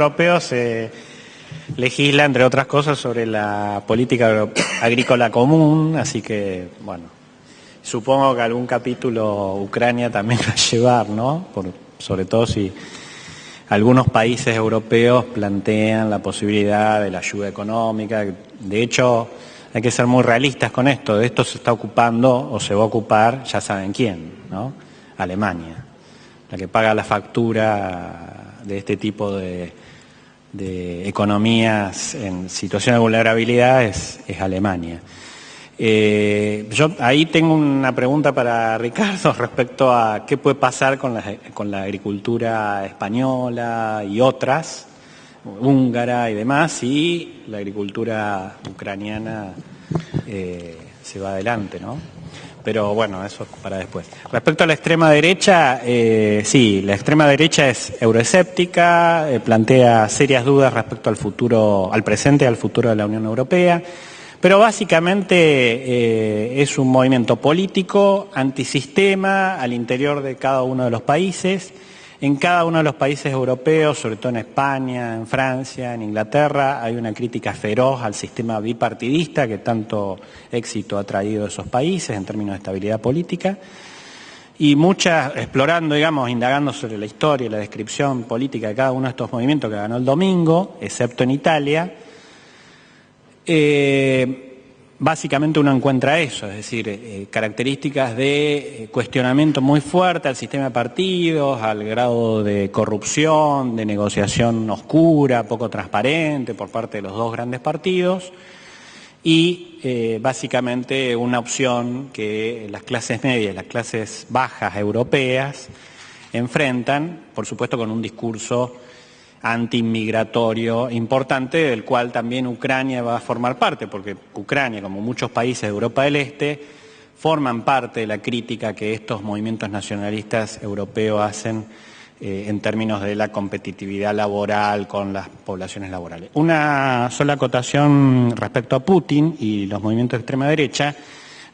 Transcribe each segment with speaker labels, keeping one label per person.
Speaker 1: europeo se legisla, entre otras cosas, sobre la política agrícola común, así que, bueno, supongo que algún capítulo Ucrania también va a llevar, ¿no? Sobre todo si algunos países europeos plantean la posibilidad de la ayuda económica. De hecho, hay que ser muy realistas con esto. De esto se está ocupando o se va a ocupar, ya saben quién, ¿no? Alemania, la que paga la factura de este tipo de economías en situación de vulnerabilidad es Alemania. Yo ahí tengo una pregunta para Ricardo respecto a qué puede pasar con la agricultura española y otras, húngara y demás, si la agricultura ucraniana se va adelante, ¿no? Pero bueno, eso para después. Respecto a la extrema derecha, sí, la extrema derecha es euroescéptica, plantea serias dudas respecto al futuro, al presente y al futuro de la Unión Europea, pero básicamente es un movimiento político, antisistema, al interior de cada uno de los países. En cada uno de los países europeos, sobre todo en España, en Francia, en Inglaterra, hay una crítica feroz al sistema bipartidista que tanto éxito ha traído a esos países en términos de estabilidad política. Y muchas, explorando, digamos, indagando sobre la historia y la descripción política de cada uno de estos movimientos que ganó el domingo, excepto en Italia, básicamente uno encuentra eso, es decir, características de cuestionamiento muy fuerte al sistema de partidos, al grado de corrupción, de negociación oscura, poco transparente por parte de los dos grandes partidos y básicamente una opción que las clases medias, las clases bajas europeas enfrentan, por supuesto con un discurso antiinmigratorio importante, del cual también Ucrania va a formar parte, porque Ucrania, como muchos países de Europa del Este, forman parte de la crítica que estos movimientos nacionalistas europeos hacen en términos de la competitividad laboral con las poblaciones laborales. Una sola acotación respecto a Putin y los movimientos de extrema derecha.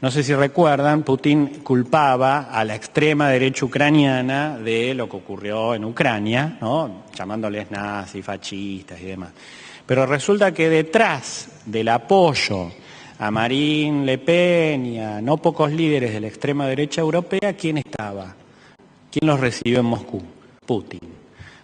Speaker 1: No sé si recuerdan, Putin culpaba a la extrema derecha ucraniana de lo que ocurrió en Ucrania, ¿no? Llamándoles nazis, fascistas y demás. Pero resulta que detrás del apoyo a Marine Le Pen y a no pocos líderes de la extrema derecha europea, ¿quién estaba? ¿Quién los recibió en Moscú? Putin,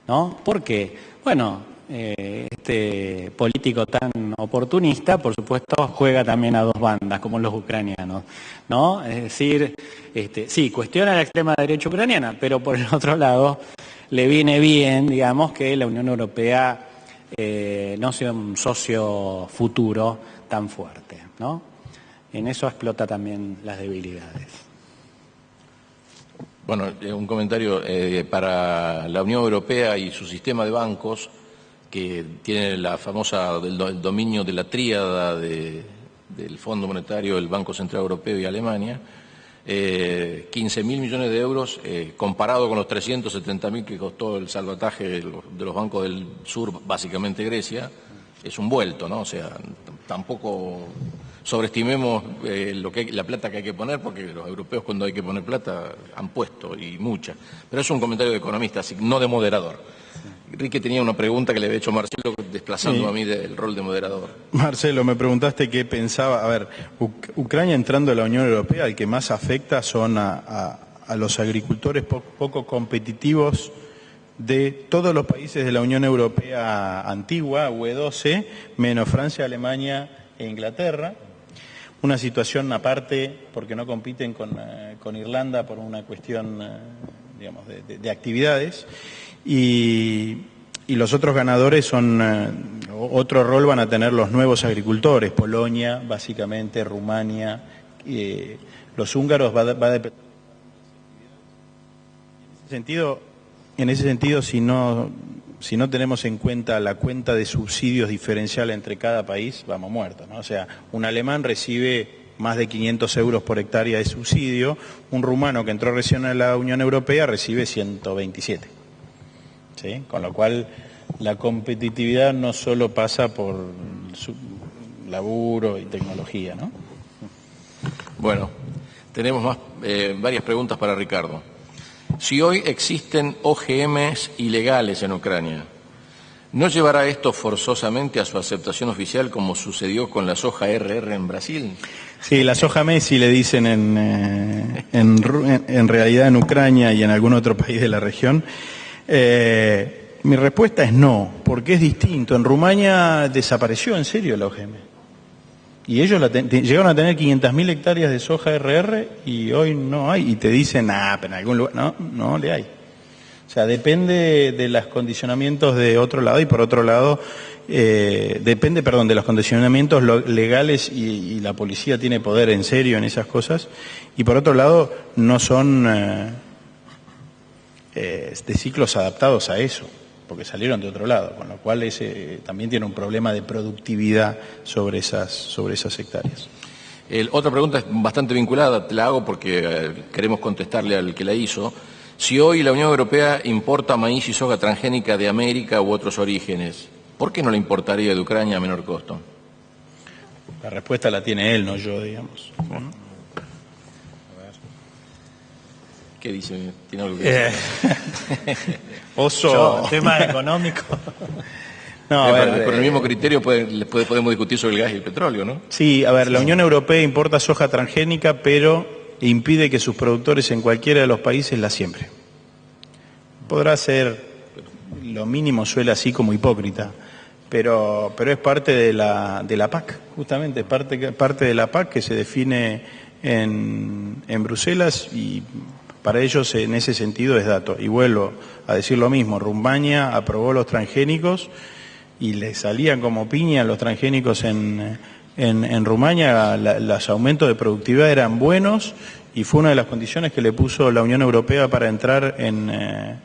Speaker 1: ¿no? ¿Por qué? Bueno, este político tan oportunista, por supuesto, juega también a dos bandas, como los ucranianos, ¿no? Es decir, sí, cuestiona la extrema derecha ucraniana, pero por el otro lado le viene bien, digamos, que la Unión Europea no sea un socio futuro tan fuerte, ¿no? En eso explota también las debilidades.
Speaker 2: Bueno, un comentario para la Unión Europea y su sistema de bancos, que tiene la famosa el dominio de la tríada del Fondo Monetario, el Banco Central Europeo y Alemania, 15.000 millones de euros, comparado con los 370.000 que costó el salvataje de los bancos del sur, básicamente Grecia, es un vuelto, ¿no? O sea, tampoco sobreestimemos la plata que hay que poner, porque los europeos cuando hay que poner plata han puesto, y mucha. Pero es un comentario de economista, así, no de moderador. Enrique tenía una pregunta que le había hecho Marcelo, desplazando a mí del rol de moderador.
Speaker 3: Marcelo, me preguntaste qué pensaba. A ver, Ucrania entrando a la Unión Europea, el que más afecta son a los agricultores poco competitivos de todos los países de la Unión Europea antigua, UE12, menos Francia, Alemania e Inglaterra. Una situación aparte, porque no compiten con Irlanda por una cuestión, digamos, de actividades. Y los otros ganadores son, otro rol van a tener los nuevos agricultores, Polonia, básicamente, Rumania, los húngaros va a depender. En ese sentido, si no tenemos en cuenta la cuenta de subsidios diferencial entre cada país, vamos muertos, ¿no? O sea, un alemán recibe más de 500 euros por hectárea de subsidio, un rumano que entró recién a la Unión Europea recibe 127. ¿Sí? Con lo cual, la competitividad no solo pasa por laburo y tecnología, ¿no?
Speaker 2: Bueno, tenemos varias preguntas para Ricardo. Si hoy existen OGMs ilegales en Ucrania, ¿No llevará esto forzosamente a su aceptación oficial como sucedió con la soja RR en Brasil?
Speaker 3: Sí, la soja Messi le dicen en realidad en Ucrania y en algún otro país de la región. Mi respuesta es no, porque es distinto. En Rumania desapareció en serio la OGM. Y ellos llegaron a tener 500.000 hectáreas de soja RR y hoy no hay. Y te dicen, pero en algún lugar, no le hay. O sea, depende de los condicionamientos de otro lado y por otro lado, depende de los condicionamientos legales y la policía tiene poder en serio en esas cosas. Y por otro lado, no son de ciclos adaptados a eso, porque salieron de otro lado, con lo cual también tiene un problema de productividad sobre esas hectáreas.
Speaker 2: Otra pregunta es bastante vinculada, te la hago porque queremos contestarle al que la hizo. Si hoy la Unión Europea importa maíz y soja transgénica de América u otros orígenes, ¿por qué no la importaría de Ucrania a menor costo?
Speaker 3: La respuesta la tiene él, no yo, digamos.
Speaker 2: ¿Qué dice? ¿Tiene algo que decir?
Speaker 3: Oso.
Speaker 1: Tema económico.
Speaker 3: No,
Speaker 2: con el mismo criterio podemos discutir sobre el gas y el petróleo, ¿no?
Speaker 3: Sí, la Unión Europea importa soja transgénica, pero impide que sus productores en cualquiera de los países la siembren. Podrá ser, lo mínimo suele así como hipócrita, pero es parte de la PAC, justamente, es parte de la PAC que se define en Bruselas y para ellos en ese sentido es dato. Y vuelvo a decir lo mismo, Rumania aprobó los transgénicos y le salían como piña los transgénicos en Rumania, los aumentos de productividad eran buenos y fue una de las condiciones que le puso la Unión Europea para entrar en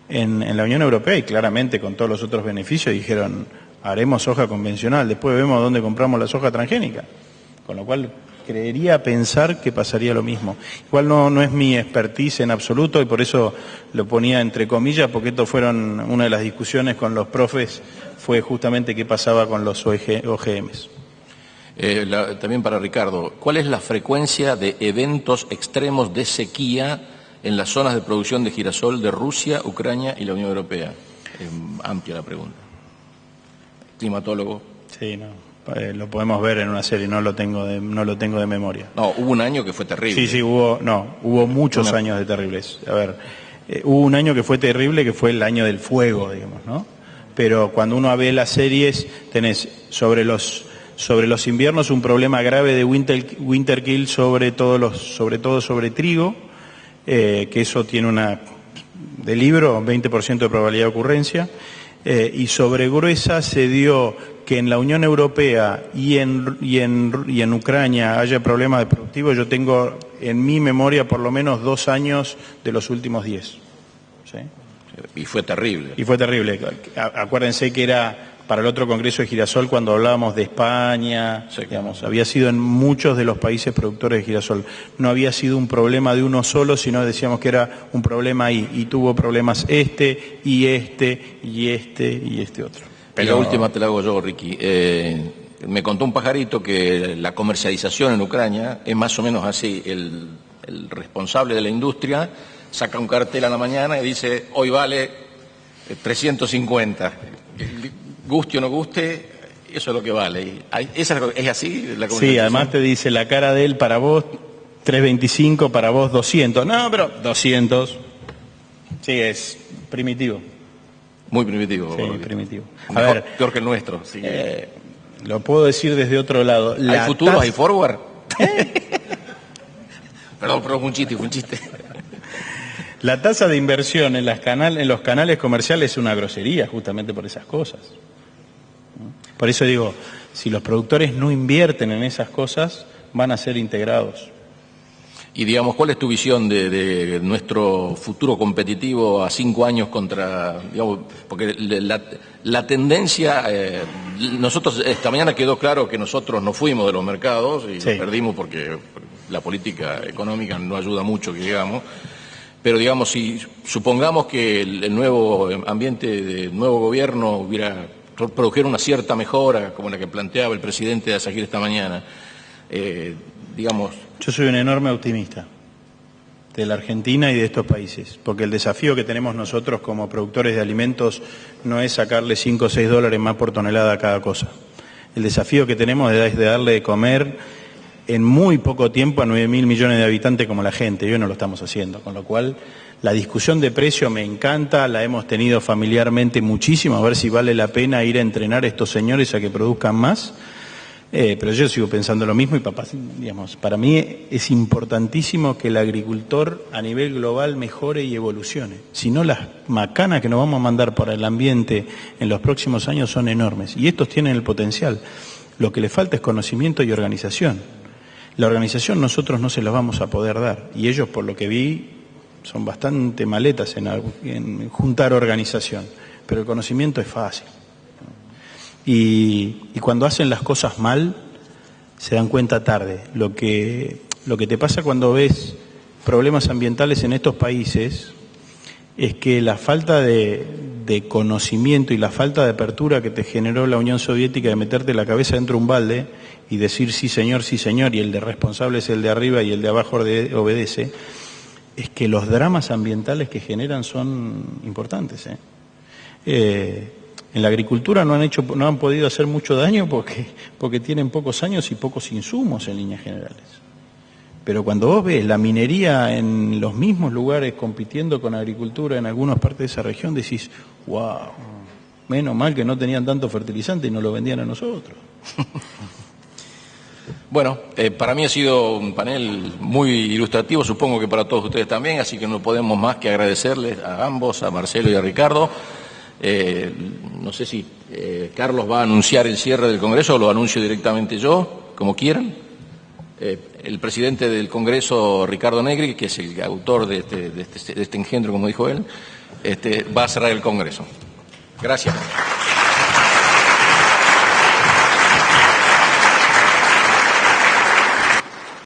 Speaker 3: la Unión Europea y claramente con todos los otros beneficios dijeron haremos soja convencional, después vemos dónde compramos la soja transgénica, con lo cual creería pensar que pasaría lo mismo. Igual no es mi expertise en absoluto y por eso lo ponía entre comillas porque esto fueron una de las discusiones con los profes fue justamente qué pasaba con los OGMs.
Speaker 2: También para Ricardo, ¿cuál es la frecuencia de eventos extremos de sequía en las zonas de producción de girasol de Rusia, Ucrania y la Unión Europea? Amplia la pregunta. Climatólogo.
Speaker 3: Sí, lo podemos ver en una serie, no lo tengo de memoria.
Speaker 2: No, hubo un año que fue terrible.
Speaker 3: Sí, hubo muchos años de terribles. A ver, hubo un año que fue terrible, que fue el año del fuego, digamos, ¿no? Pero cuando uno ve las series, tenés sobre los inviernos un problema grave de winter kill sobre todo sobre trigo, que eso tiene de libro, 20% de probabilidad de ocurrencia, y sobre gruesa se dio que en la Unión Europea y en Ucrania haya problemas de productivo. Yo tengo en mi memoria por lo menos 2 años de los últimos 10. ¿Sí?
Speaker 2: Y fue terrible.
Speaker 3: Y fue terrible. Acuérdense que era para el otro Congreso de Girasol cuando hablábamos de España, sí, digamos, había sido en muchos de los países productores de girasol. No había sido un problema de uno solo, sino decíamos que era un problema ahí. Y tuvo problemas y este otro.
Speaker 2: La última te la hago yo, Ricky. Me contó un pajarito que la comercialización en Ucrania es más o menos así. El responsable de la industria saca un cartel a la mañana y dice, hoy vale 350. Guste o no guste, eso es lo que vale. ¿Es así la comercialización?
Speaker 3: Sí, además te dice la cara de él para vos 325, para vos 200. No, pero 200. Sí, es primitivo.
Speaker 2: Muy primitivo.
Speaker 3: Sí, primitivo.
Speaker 2: Peor que el nuestro. Sí.
Speaker 3: Lo puedo decir desde otro lado.
Speaker 2: ¿Hay futuro? ¿Hay forward? Perdón, fue un chiste.
Speaker 3: La tasa de inversión en los canales comerciales es una grosería justamente por esas cosas. Por eso digo, si los productores no invierten en esas cosas, van a ser integrados.
Speaker 2: Y digamos, ¿cuál es tu visión de nuestro futuro competitivo a 5 años contra, digamos, porque la tendencia, nosotros esta mañana quedó claro que nosotros no fuimos de los mercados y sí, perdimos porque la política económica no ayuda mucho, que digamos. Pero digamos, si supongamos que el nuevo ambiente del nuevo gobierno produjera una cierta mejora, como la que planteaba el presidente de Asajír esta mañana, digamos...
Speaker 3: Yo soy un enorme optimista. de la Argentina y de estos países, porque el desafío que tenemos nosotros como productores de alimentos no es sacarle 5 o 6 dólares más por tonelada a cada cosa. El desafío que tenemos es de darle de comer en muy poco tiempo a 9.000 millones de habitantes como la gente, y hoy no lo estamos haciendo, con lo cual la discusión de precio me encanta, la hemos tenido familiarmente muchísimo, a ver si vale la pena ir a entrenar a estos señores a que produzcan más. Pero yo sigo pensando lo mismo y digamos, para mí es importantísimo que el agricultor a nivel global mejore y evolucione. Si no, las macanas que nos vamos a mandar para el ambiente en los próximos años son enormes y estos tienen el potencial. Lo que le falta es conocimiento y organización. La organización nosotros no se la vamos a poder dar y ellos, por lo que vi, son bastante maletas en juntar organización, pero el conocimiento es fácil. Y cuando hacen las cosas mal, se dan cuenta tarde. Lo que te pasa cuando ves problemas ambientales en estos países es que la falta de conocimiento y la falta de apertura que te generó la Unión Soviética de meterte la cabeza dentro de un balde y decir sí señor, y el de responsable es el de arriba y el de abajo obedece, es que los dramas ambientales que generan son importantes, En la agricultura no han podido hacer mucho daño porque tienen pocos años y pocos insumos en líneas generales. Pero cuando vos ves la minería en los mismos lugares compitiendo con agricultura en algunas partes de esa región, decís, wow, menos mal que no tenían tanto fertilizante y no lo vendían a nosotros.
Speaker 2: Bueno, para mí ha sido un panel muy ilustrativo, supongo que para todos ustedes también, así que no podemos más que agradecerles a ambos, a Marcelo y a Ricardo. No sé si Carlos va a anunciar el cierre del Congreso o lo anuncio directamente yo, como quieran. El presidente del Congreso, Ricardo Negri, que es el autor de este engendro, como dijo él, va a cerrar el Congreso. Gracias.